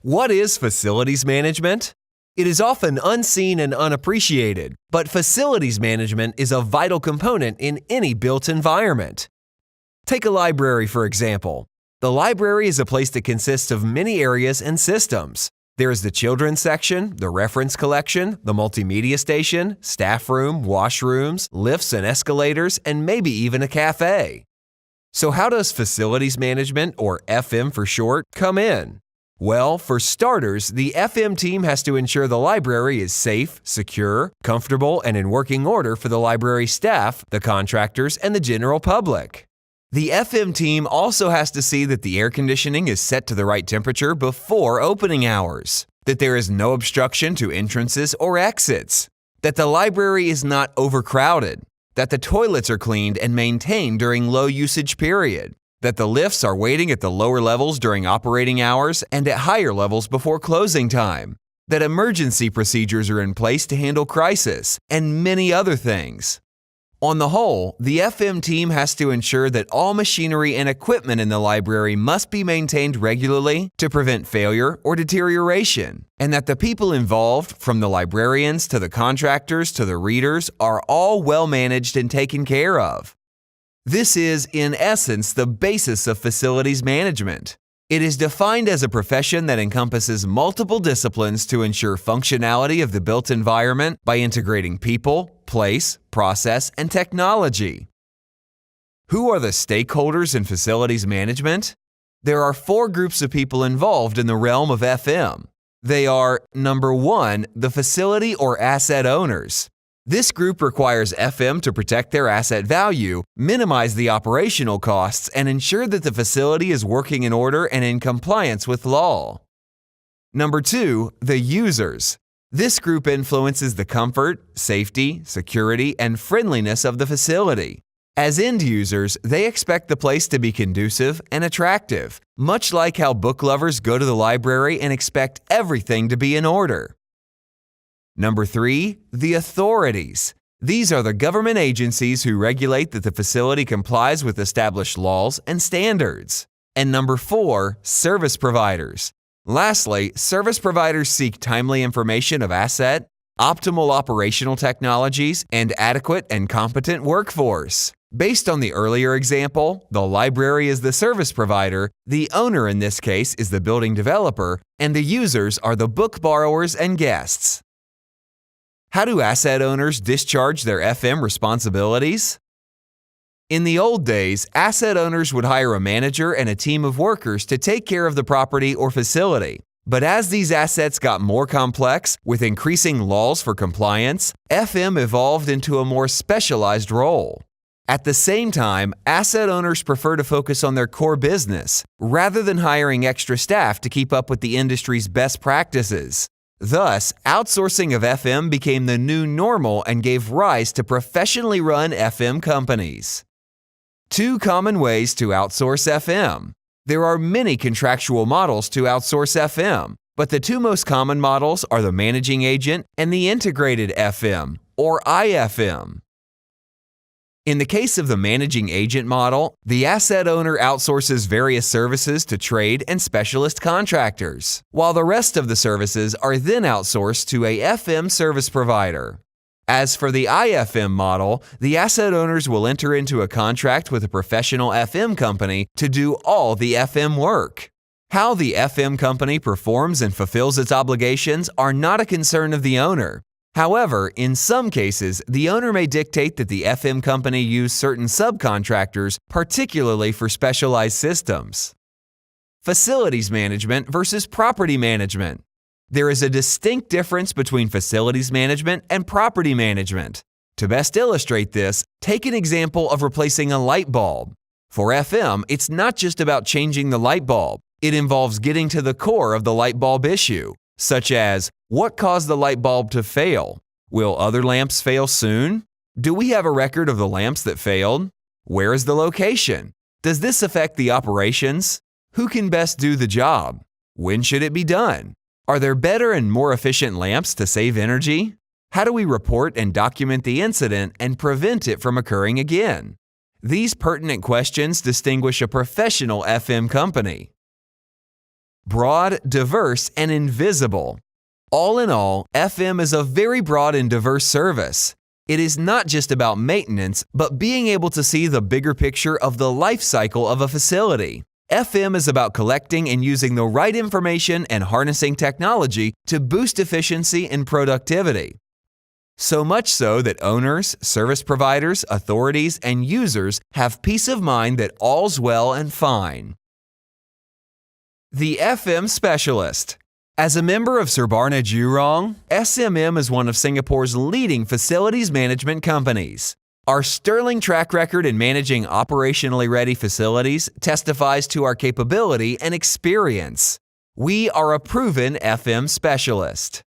What is facilities management? It is often unseen and unappreciated, but facilities management is a vital component in any built environment. Take a library, for example. The library is a place that consists of many areas and systems. There is the children's section, the reference collection, the multimedia station, staff room, washrooms, lifts and escalators, and maybe even a cafe. So how does facilities management, or FM for short, come in? Well, for starters, the FM team has to ensure the library is safe, secure, comfortable, and in working order for the library staff, the contractors, and the general public. The FM team also has to see that the air conditioning is set to the right temperature before opening hours, that there is no obstruction to entrances or exits, that the library is not overcrowded, that the toilets are cleaned and maintained during low usage period, that the lifts are waiting at the lower levels during operating hours and at higher levels before closing time, that emergency procedures are in place to handle crisis, and many other things. On the whole, the FM team has to ensure that all machinery and equipment in the library must be maintained regularly to prevent failure or deterioration, and that the people involved, from the librarians to the contractors to the readers, are all well managed and taken care of. This is, in essence, the basis of facilities management. It is defined as a profession that encompasses multiple disciplines to ensure functionality of the built environment by integrating people, place, process, and technology. Who are the stakeholders in facilities management? There are 4 groups of people involved in the realm of FM. They are, number 1, the facility or asset owners. This group requires FM to protect their asset value, minimize the operational costs, and ensure that the facility is working in order and in compliance with law. Number 2, the users. This group influences the comfort, safety, security, and friendliness of the facility. As end users, they expect the place to be conducive and attractive, much like how book lovers go to the library and expect everything to be in order. Number 3, the authorities. These are the government agencies who regulate that the facility complies with established laws and standards. And number 4, service providers. Lastly, service providers seek timely information of asset, optimal operational technologies, and adequate and competent workforce. Based on the earlier example, the library is the service provider, the owner in this case is the building developer, and the users are the book borrowers and guests. How do asset owners discharge their FM responsibilities? In the old days, asset owners would hire a manager and a team of workers to take care of the property or facility. But as these assets got more complex, with increasing laws for compliance, FM evolved into a more specialized role. At the same time, asset owners prefer to focus on their core business, rather than hiring extra staff to keep up with the industry's best practices. Thus, outsourcing of FM became the new normal and gave rise to professionally run FM companies. 2 common ways to outsource FM. There are many contractual models to outsource FM, but the 2 most common models are the managing agent and the integrated FM, or IFM. In the case of the managing agent model, the asset owner outsources various services to trade and specialist contractors, while the rest of the services are then outsourced to a FM service provider. As for the IFM model, the asset owners will enter into a contract with a professional FM company to do all the FM work. How the FM company performs and fulfills its obligations are not a concern of the owner. However, in some cases, the owner may dictate that the FM company use certain subcontractors, particularly for specialized systems. Facilities management versus property management. There is a distinct difference between facilities management and property management. To best illustrate this, take an example of replacing a light bulb. For FM, it's not just about changing the light bulb. It involves getting to the core of the light bulb issue, such as, what caused the light bulb to fail? Will other lamps fail soon? Do we have a record of the lamps that failed? Where is the location? Does this affect the operations? Who can best do the job? When should it be done? Are there better and more efficient lamps to save energy? How do we report and document the incident and prevent it from occurring again? These pertinent questions distinguish a professional FM company. broad, diverse, and invisible. All in all, FM is a very broad and diverse service. It is not just about maintenance, but being able to see the bigger picture of the life cycle of a facility. FM is about collecting and using the right information and harnessing technology to boost efficiency and productivity. So much so that owners, service providers, authorities, and users have peace of mind that all's well and fine. The FM Specialist. As a member of Surbana Jurong, SMM is one of Singapore's leading facilities management companies. Our sterling track record in managing operationally ready facilities testifies to our capability and experience. We are a proven FM specialist.